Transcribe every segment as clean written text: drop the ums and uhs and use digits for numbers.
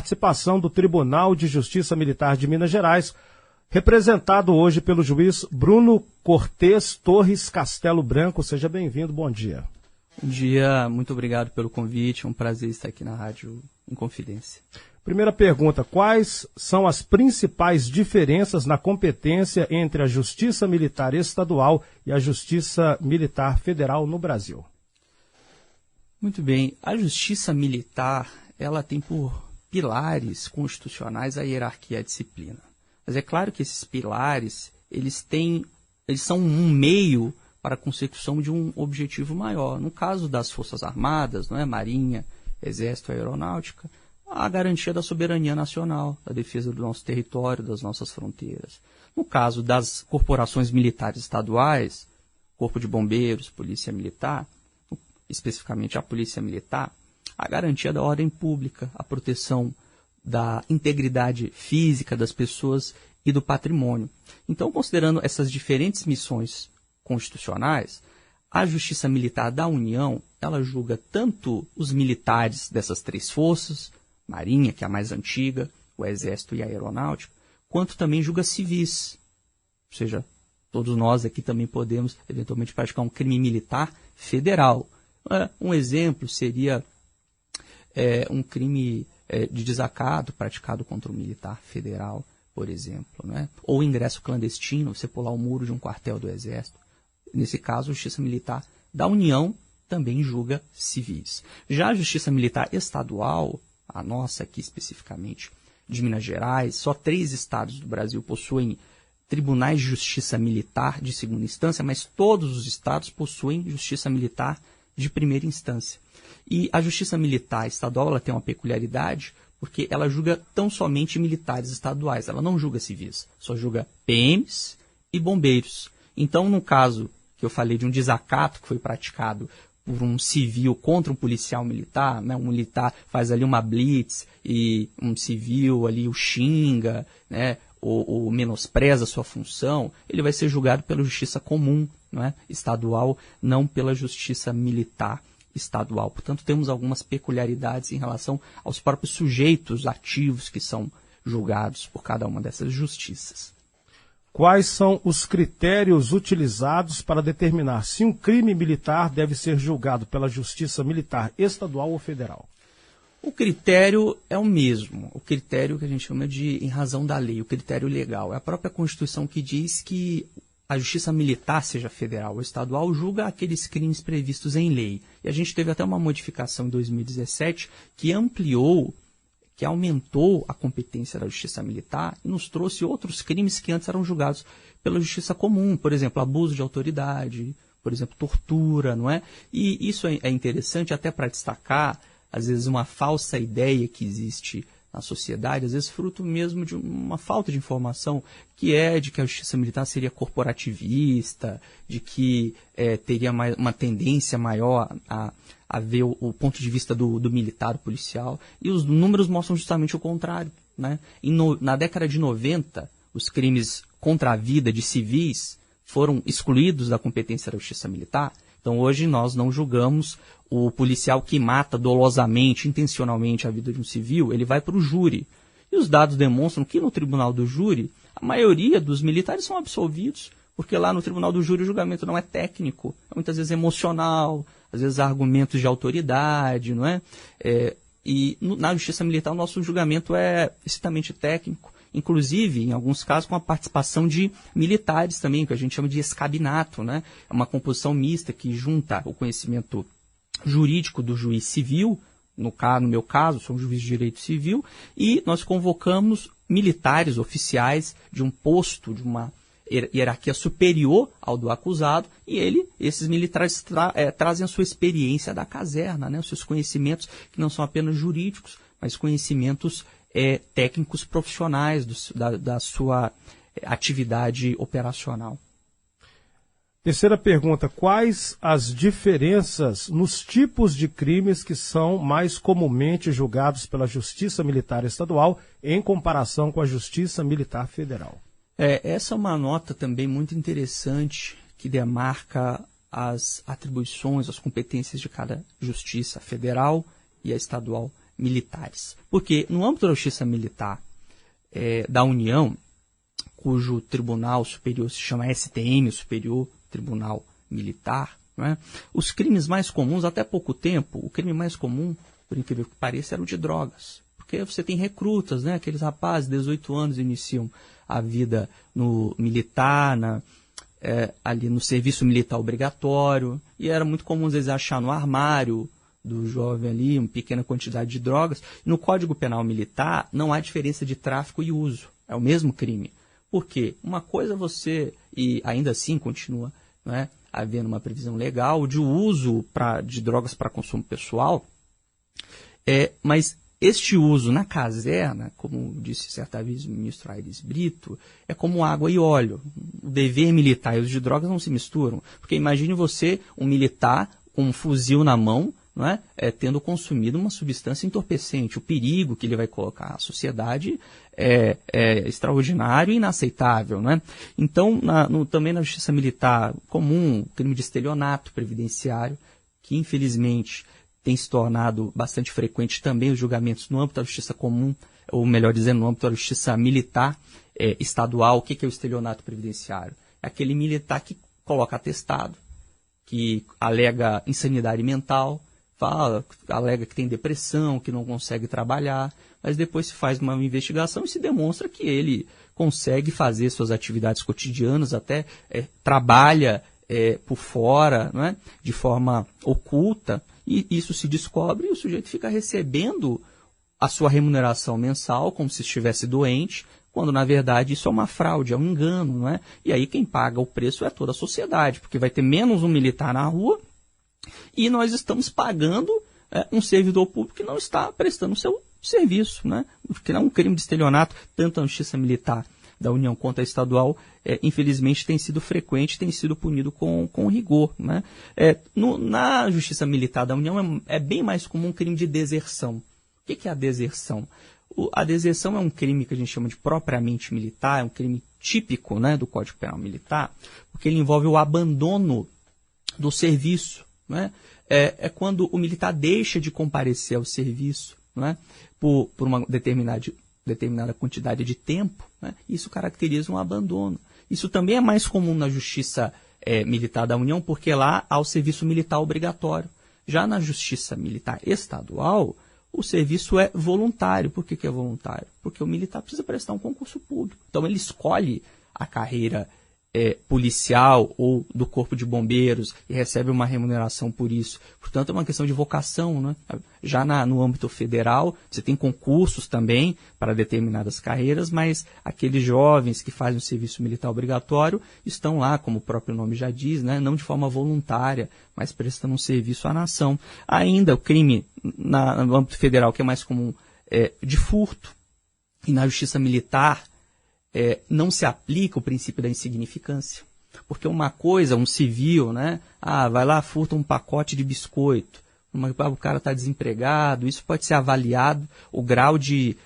Participação do Tribunal de Justiça Militar de Minas Gerais, representado hoje pelo juiz Bruno Cortes Torres Castelo Branco. Seja bem-vindo, bom dia. Bom dia, muito obrigado pelo convite, é um prazer estar aqui na Rádio Inconfidência. Primeira pergunta, quais são as principais diferenças na competência entre a Justiça Militar Estadual e a Justiça Militar Federal no Brasil? Muito bem, a Justiça Militar, ela tem por pilares constitucionais a hierarquia e a disciplina. Mas é claro que esses pilares, eles são um meio para a consecução de um objetivo maior. No caso das Forças Armadas, não é? Marinha, Exército, Aeronáutica, a garantia da soberania nacional, da defesa do nosso território, das nossas fronteiras. No caso das corporações militares estaduais, Corpo de Bombeiros, Polícia Militar, especificamente a Polícia Militar, a garantia da ordem pública, a proteção da integridade física das pessoas e do patrimônio. Então, considerando essas diferentes missões constitucionais, a Justiça Militar da União, ela julga tanto os militares dessas três forças, Marinha, que é a mais antiga, o Exército e a Aeronáutica, quanto também julga civis. Ou seja, todos nós aqui também podemos, eventualmente, praticar um crime militar federal. Um exemplo seria um crime de desacato praticado contra um militar federal, por exemplo, né? Ou ingresso clandestino, você pular o muro de um quartel do Exército. Nesse caso, a Justiça Militar da União também julga civis. Já a Justiça Militar Estadual, a nossa aqui especificamente de Minas Gerais, só 3 estados do Brasil possuem tribunais de justiça militar de segunda instância, mas todos os estados possuem justiça militar de primeira instância. E a Justiça Militar Estadual ela tem uma peculiaridade, porque ela julga tão somente militares estaduais, ela não julga civis, só julga PMs e bombeiros. Então, no caso que eu falei de um desacato que foi praticado por um civil contra um policial militar, né? Um militar faz ali uma blitz e um civil ali o xinga, né? ou menospreza a sua função, ele vai ser julgado pela Justiça Comum, não é? Estadual, não pela Justiça Militar Estadual. Portanto, temos algumas peculiaridades em relação aos próprios sujeitos ativos que são julgados por cada uma dessas justiças. Quais são os critérios utilizados para determinar se um crime militar deve ser julgado pela Justiça Militar Estadual ou Federal? O critério é o mesmo, o critério que a gente chama de em razão da lei, o critério legal. É a própria Constituição que diz que a Justiça Militar, seja federal ou estadual, julga aqueles crimes previstos em lei. E a gente teve até uma modificação em 2017 que ampliou, que aumentou a competência da Justiça Militar e nos trouxe outros crimes que antes eram julgados pela Justiça Comum, por exemplo, abuso de autoridade, por exemplo, tortura, não é? E isso é interessante até para destacar, às vezes, uma falsa ideia que existe na sociedade, às vezes fruto mesmo de uma falta de informação, que é de que a Justiça Militar seria corporativista, de que teria uma tendência maior a ver o ponto de vista do militar, do policial, e os números mostram justamente o contrário, né? Na década de 90, os crimes contra a vida de civis foram excluídos da competência da Justiça Militar. Então, hoje, nós não julgamos o policial que mata dolosamente, intencionalmente a vida de um civil, ele vai para o júri. E os dados demonstram que no tribunal do júri, a maioria dos militares são absolvidos, porque lá no tribunal do júri o julgamento não é técnico, é muitas vezes emocional, às vezes há argumentos de autoridade, não é? Na Justiça Militar o nosso julgamento é estritamente técnico, inclusive, em alguns casos, com a participação de militares também, que a gente chama de escabinato, né? É uma composição mista que junta o conhecimento jurídico do juiz civil, no meu caso, sou um juiz de direito civil, e nós convocamos militares oficiais de um posto, de uma hierarquia superior ao do acusado, e esses militares trazem a sua experiência da caserna, né? Os seus conhecimentos, que não são apenas jurídicos, mas conhecimentos técnicos profissionais da sua atividade operacional. Terceira pergunta, quais as diferenças nos tipos de crimes que são mais comumente julgados pela Justiça Militar Estadual em comparação com a Justiça Militar Federal? Essa é uma nota também muito interessante que demarca as atribuições, as competências de cada justiça federal e a estadual militares. Porque no âmbito da justiça militar da União, cujo tribunal superior se chama STM, o Superior Tribunal Militar, não é? Os crimes mais comuns, até pouco tempo, o crime mais comum, por incrível que pareça, era o de drogas. Porque você tem recrutas, né? Aqueles rapazes de 18 anos iniciam a vida no militar, ali no serviço militar obrigatório, e era muito comum às vezes achar no armário do jovem ali uma pequena quantidade de drogas. No Código Penal Militar não há diferença de tráfico e uso, é o mesmo crime. Por quê? Uma coisa e ainda assim continua, não é, havendo uma previsão legal de uso de drogas para consumo pessoal, mas este uso na caserna, como disse certa vez o ministro Aires Brito, é como água e óleo. O dever militar e o uso de drogas não se misturam. Porque imagine você, um militar, com um fuzil na mão, não é? Tendo consumido uma substância entorpecente. O perigo que ele vai colocar à sociedade é extraordinário e inaceitável. Não é? Então, também na justiça militar comum, crime de estelionato previdenciário, que infelizmente tem se tornado bastante frequente também os julgamentos no âmbito da justiça comum, ou melhor dizendo, no âmbito da justiça militar estadual. O que é o estelionato previdenciário? É aquele militar que coloca atestado, que alega insanidade mental, alega que tem depressão, que não consegue trabalhar, mas depois se faz uma investigação e se demonstra que ele consegue fazer suas atividades cotidianas, até trabalha por fora, não é? De forma oculta, e isso se descobre e o sujeito fica recebendo a sua remuneração mensal como se estivesse doente, quando na verdade isso é uma fraude, é um engano, não é? E aí quem paga o preço é toda a sociedade, porque vai ter menos um militar na rua e nós estamos pagando um servidor público que não está prestando o seu serviço, né? Porque não é um crime de estelionato, tanto a justiça militar da União quanto a estadual, infelizmente tem sido frequente, tem sido punido com rigor, né? Na justiça militar da União é bem mais comum um crime de deserção. O que é a deserção? A deserção é um crime que a gente chama de propriamente militar, é um crime típico, né, do Código Penal Militar, porque ele envolve o abandono do serviço. Né? É quando o militar deixa de comparecer ao serviço, né, por uma determinada quantidade de tempo, né? Isso caracteriza um abandono. Isso também é mais comum na justiça militar da União, porque lá há o serviço militar obrigatório. Já na justiça militar estadual, o serviço é voluntário. Por que é voluntário? Porque o militar precisa prestar um concurso público. Então ele escolhe a carreira policial ou do corpo de bombeiros e recebe uma remuneração por isso. Portanto, é uma questão de vocação. Né? Já no âmbito federal, você tem concursos também para determinadas carreiras, mas aqueles jovens que fazem o serviço militar obrigatório estão lá, como o próprio nome já diz, né? Não de forma voluntária, mas prestando um serviço à nação. Ainda o crime no âmbito federal, que é mais comum, de furto, e na justiça militar, não se aplica o princípio da insignificância. Porque uma coisa, um civil, né? Vai lá, furta um pacote de biscoito. O cara está desempregado, isso pode ser avaliado, o grau de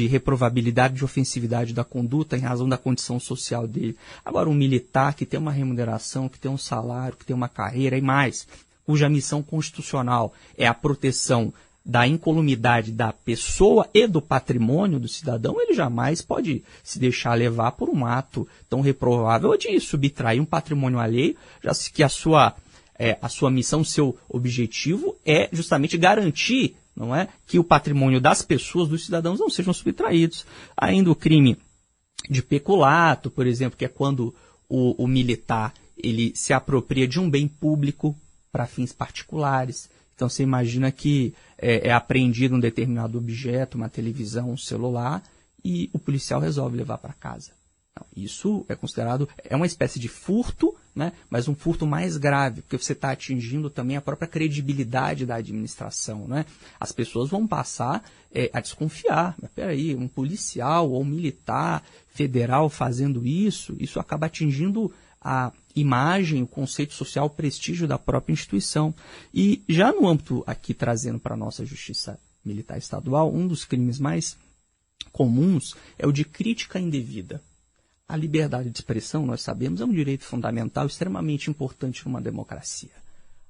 reprovabilidade, de ofensividade da conduta em razão da condição social dele. Agora, um militar que tem uma remuneração, que tem um salário, que tem uma carreira e mais, cuja missão constitucional é a proteção da incolumidade da pessoa e do patrimônio do cidadão, ele jamais pode se deixar levar por um ato tão reprovável de subtrair um patrimônio alheio, já que a sua missão, o seu objetivo é justamente garantir, não é, que o patrimônio das pessoas, dos cidadãos, não sejam subtraídos. Ainda o crime de peculato, por exemplo, que é quando o militar ele se apropria de um bem público para fins particulares. Então, você imagina que é apreendido um determinado objeto, uma televisão, um celular, e o policial resolve levar para casa. Não, isso é considerado, uma espécie de furto, né, mas um furto mais grave, porque você está atingindo também a própria credibilidade da administração. Né? As pessoas vão passar a desconfiar. Mas, peraí, um policial ou um militar federal fazendo isso acaba atingindo a imagem, o conceito social, o prestígio da própria instituição. E já no âmbito aqui, trazendo para a nossa justiça militar estadual, um dos crimes mais comuns é o de crítica indevida. A liberdade de expressão, nós sabemos, é um direito fundamental extremamente importante numa democracia.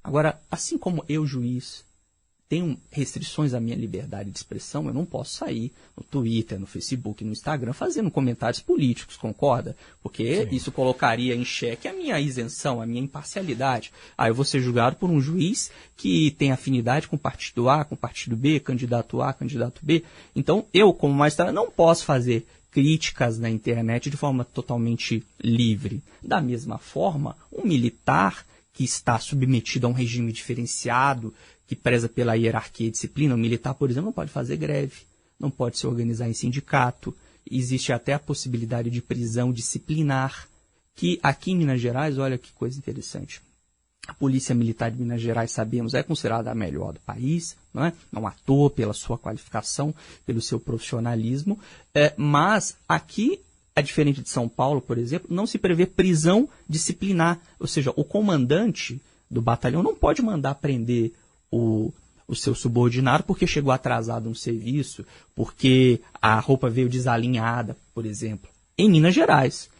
Agora, assim como eu, juiz, tenho restrições à minha liberdade de expressão, eu não posso sair no Twitter, no Facebook, no Instagram fazendo comentários políticos, concorda? Porque isso colocaria em xeque a minha isenção, a minha imparcialidade. Eu vou ser julgado por um juiz que tem afinidade com o partido A, com o partido B, candidato A, candidato B. Então, eu, como magistrado, não posso fazer críticas na internet de forma totalmente livre. Da mesma forma, um militar que está submetido a um regime diferenciado, que preza pela hierarquia e disciplina, o militar, por exemplo, não pode fazer greve, não pode se organizar em sindicato, existe até a possibilidade de prisão disciplinar, que aqui em Minas Gerais, olha que coisa interessante, a Polícia Militar de Minas Gerais, sabemos, é considerada a melhor do país, não à toa pela sua qualificação, pelo seu profissionalismo, mas aqui, a diferente de São Paulo, por exemplo, não se prevê prisão disciplinar, ou seja, o comandante do batalhão não pode mandar prender o seu subordinado porque chegou atrasado no serviço, porque a roupa veio desalinhada, por exemplo, em Minas Gerais.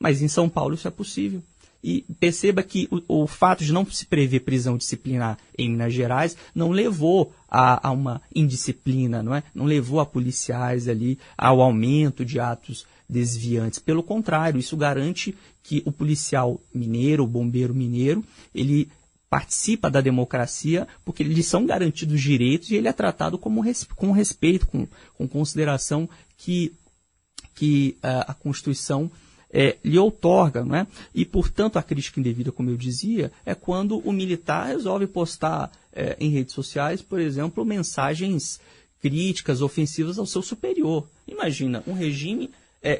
Mas em São Paulo isso é possível. E perceba que o fato de não se prever prisão disciplinar em Minas Gerais não levou a uma indisciplina, não levou a policiais ali ao aumento de atos desviantes. Pelo contrário, isso garante que o policial mineiro, o bombeiro mineiro, ele participa da democracia porque lhes são garantidos direitos e ele é tratado com respeito, com consideração que a Constituição lhe outorga, E, portanto, a crítica indevida, como eu dizia, é quando o militar resolve postar em redes sociais, por exemplo, mensagens críticas, ofensivas ao seu superior. Imagina, um regime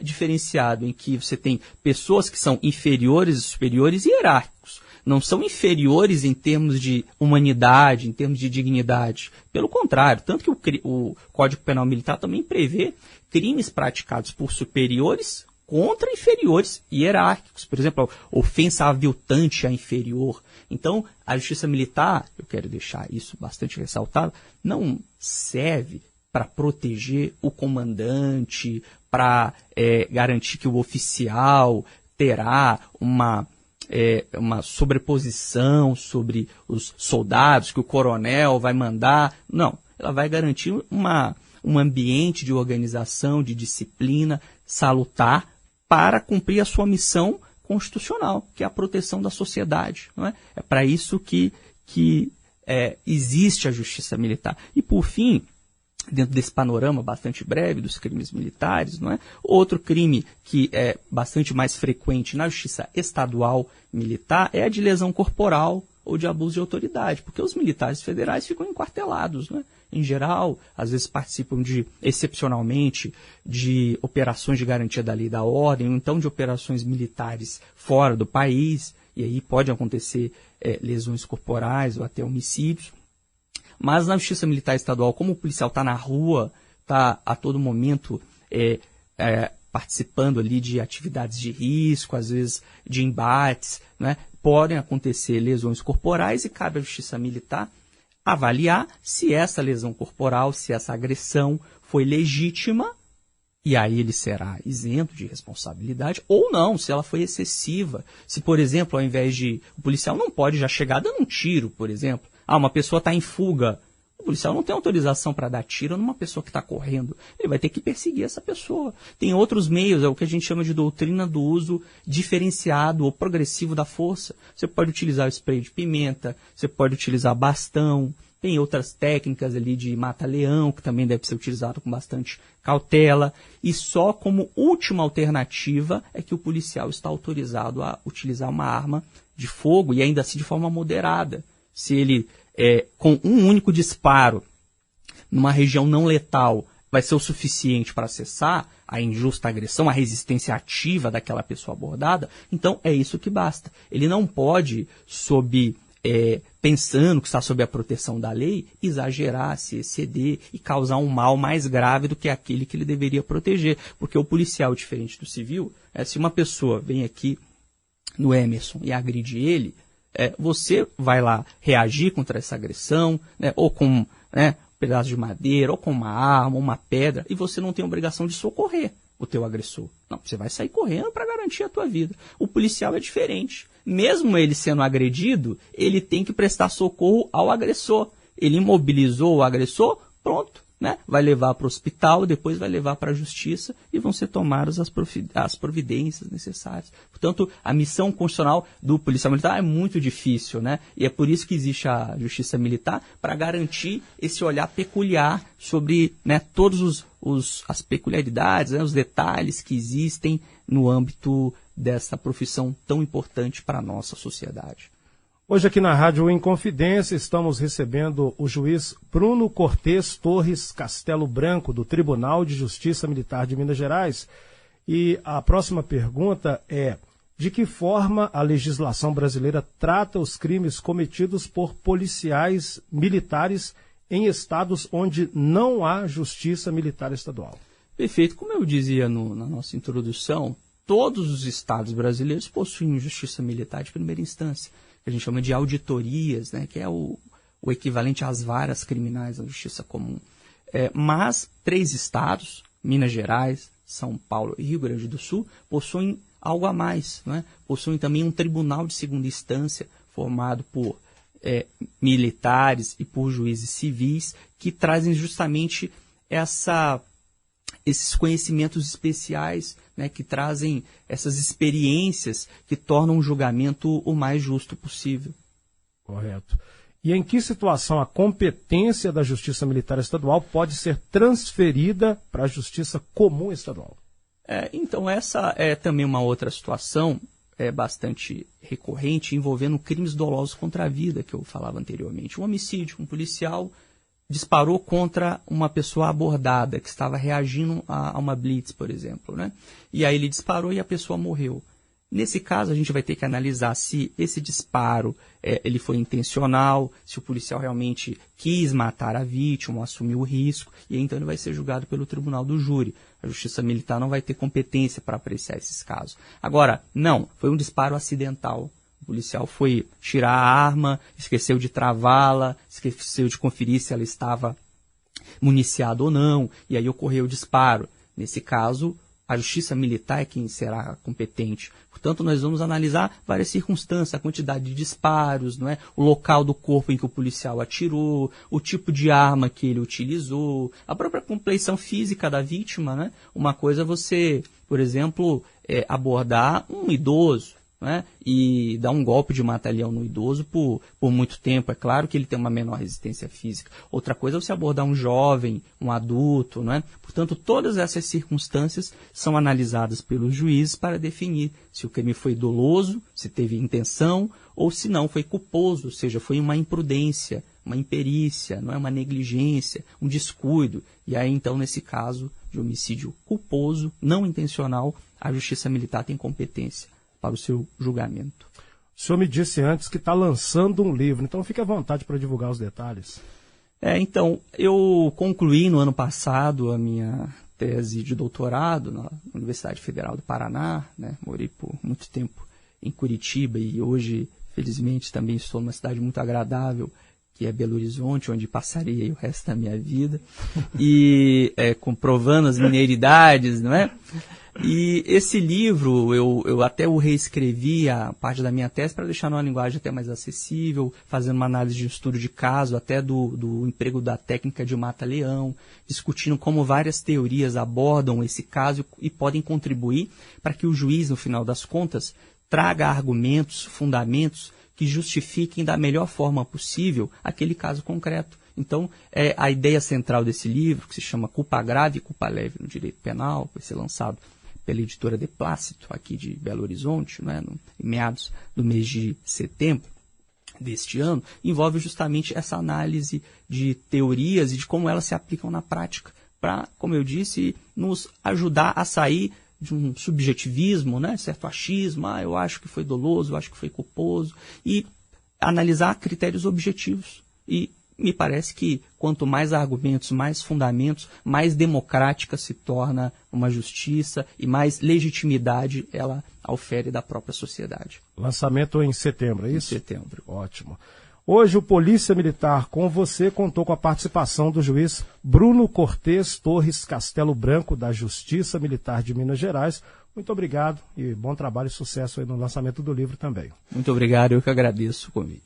diferenciado em que você tem pessoas que são inferiores e superiores hierárquicos. Não são inferiores em termos de humanidade, em termos de dignidade. Pelo contrário, tanto que o Código Penal Militar também prevê crimes praticados por superiores contra inferiores hierárquicos. Por exemplo, a ofensa aviltante a inferior. Então, a justiça militar, eu quero deixar isso bastante ressaltado, não serve para proteger o comandante, para garantir que o oficial terá uma sobreposição sobre os soldados, que o coronel vai mandar. Não, ela vai garantir um ambiente de organização, de disciplina salutar para cumprir a sua missão constitucional, que é a proteção da sociedade. É para isso que existe a justiça militar. E, por fim, dentro desse panorama bastante breve dos crimes militares, outro crime que é bastante mais frequente na justiça estadual militar é a de lesão corporal ou de abuso de autoridade, porque os militares federais ficam enquartelados, Em geral, às vezes participam excepcionalmente, de operações de garantia da lei e da ordem, ou então de operações militares fora do país, e aí pode acontecer lesões corporais ou até homicídios. Mas na justiça militar estadual, como o policial está na rua, está a todo momento participando ali de atividades de risco, às vezes de embates, podem acontecer lesões corporais e cabe à justiça militar avaliar se essa lesão corporal, se essa agressão foi legítima, e aí ele será isento de responsabilidade, ou não, se ela foi excessiva. Se, por exemplo, ao invés de... O policial não pode já chegar dando um tiro, por exemplo. Uma pessoa está em fuga. O policial não tem autorização para dar tiro numa pessoa que está correndo. Ele vai ter que perseguir essa pessoa. Tem outros meios, é o que a gente chama de doutrina do uso diferenciado ou progressivo da força. Você pode utilizar o spray de pimenta, você pode utilizar bastão, tem outras técnicas ali de mata-leão, que também deve ser utilizado com bastante cautela. E só como última alternativa é que o policial está autorizado a utilizar uma arma de fogo e ainda assim de forma moderada. Se ele, com um único disparo, numa região não letal, vai ser o suficiente para cessar a injusta agressão, a resistência ativa daquela pessoa abordada, então é isso que basta. Ele não pode, pensando que está sob a proteção da lei, exagerar, se exceder e causar um mal mais grave do que aquele que ele deveria proteger. Porque o policial, diferente do civil, se uma pessoa vem aqui no Emerson e agride ele, você vai lá reagir contra essa agressão, ou com um pedaço de madeira, ou com uma arma, uma pedra, e você não tem obrigação de socorrer o teu agressor. Não, você vai sair correndo para garantir a tua vida. O policial é diferente. Mesmo ele sendo agredido, ele tem que prestar socorro ao agressor. ele imobilizou o agressor, pronto, né? Vai levar para o hospital, depois vai levar para a justiça e vão ser tomadas as providências necessárias. Portanto, a missão constitucional do policial militar é muito difícil, né? E é por isso que existe a justiça militar, para garantir esse olhar peculiar sobre, né, todas as peculiaridades, né, os detalhes que existem no âmbito dessa profissão tão importante para a nossa sociedade. Hoje aqui na Rádio Inconfidência estamos recebendo o juiz Bruno Cortes Torres Castelo Branco, do Tribunal de Justiça Militar de Minas Gerais. E a próxima pergunta é: de que forma a legislação brasileira trata os crimes cometidos por policiais militares em estados onde não há justiça militar estadual? Perfeito. Como eu dizia na nossa introdução, todos os estados brasileiros possuem justiça militar de primeira instância, que a gente chama de auditorias, né, que é o equivalente às varas criminais da justiça comum. Mas 3 estados, Minas Gerais, São Paulo e Rio Grande do Sul, possuem algo a mais, né? Possuem também um tribunal de segunda instância formado por militares e por juízes civis, que trazem justamente esses conhecimentos especiais, né, que trazem essas experiências que tornam o julgamento o mais justo possível. Correto. E em que situação a competência da Justiça Militar Estadual pode ser transferida para a Justiça Comum Estadual? Então, essa é também uma outra situação bastante recorrente, envolvendo crimes dolosos contra a vida, que eu falava anteriormente. Um homicídio, um policial disparou contra uma pessoa abordada, que estava reagindo a uma blitz, por exemplo, né? E aí ele disparou e a pessoa morreu. Nesse caso, a gente vai ter que analisar se esse disparo ele foi intencional, se o policial realmente quis matar a vítima, assumiu o risco, e então ele vai ser julgado pelo tribunal do júri. A Justiça Militar não vai ter competência para apreciar esses casos. Agora, não, foi um disparo acidental. O policial foi tirar a arma, esqueceu de travá-la, esqueceu de conferir se ela estava municiada ou não, e aí ocorreu o disparo. Nesse caso, a Justiça Militar é quem será competente. Portanto, nós vamos analisar várias circunstâncias, a quantidade de disparos, não é? O local do corpo em que o policial atirou, o tipo de arma que ele utilizou, a própria compleição física da vítima, né? Uma coisa é você, por exemplo, abordar um idoso, né, e dar um golpe de mata-leão no idoso por muito tempo. É claro que ele tem uma menor resistência física. Outra coisa é você abordar um jovem, um adulto, né? Portanto, todas essas circunstâncias são analisadas pelos juízes para definir se o crime foi doloso, se teve intenção, ou se não foi culposo, ou seja, foi uma imprudência, uma imperícia, não é uma negligência, um descuido. E aí, então, nesse caso de homicídio culposo, não intencional, a Justiça Militar tem competência para o seu julgamento. O senhor me disse antes que está lançando um livro, então fique à vontade para divulgar os detalhes. Então, eu concluí no ano passado a minha tese de doutorado na Universidade Federal do Paraná, né? Morei por muito tempo em Curitiba e hoje, felizmente, também estou numa cidade muito agradável, que é Belo Horizonte, onde passarei o resto da minha vida, e comprovando as mineiridades, não é? E esse livro, eu até o reescrevi, a parte da minha tese, para deixar numa linguagem até mais acessível, fazendo uma análise de estudo de caso, até do emprego da técnica de mata-leão, discutindo como várias teorias abordam esse caso e podem contribuir para que o juiz, no final das contas, traga argumentos, fundamentos que justifiquem da melhor forma possível aquele caso concreto. Então, a ideia central desse livro, que se chama Culpa Grave e Culpa Leve no Direito Penal, vai ser lançado pela editora De Plácito, aqui de Belo Horizonte, né, em meados do mês de setembro deste ano, envolve justamente essa análise de teorias e de como elas se aplicam na prática, para, como eu disse, nos ajudar a sair de um subjetivismo, né, certo achismo, eu acho que foi doloso, eu acho que foi culposo, e analisar critérios objetivos. E me parece que quanto mais argumentos, mais fundamentos, mais democrática se torna uma justiça e mais legitimidade ela aufere da própria sociedade. Lançamento em setembro, é isso? Em setembro. Ótimo. Hoje o Polícia Militar com você contou com a participação do juiz Bruno Cortes Torres Castelo Branco, da Justiça Militar de Minas Gerais. Muito obrigado e bom trabalho e sucesso aí no lançamento do livro também. Muito obrigado, eu que agradeço o convite.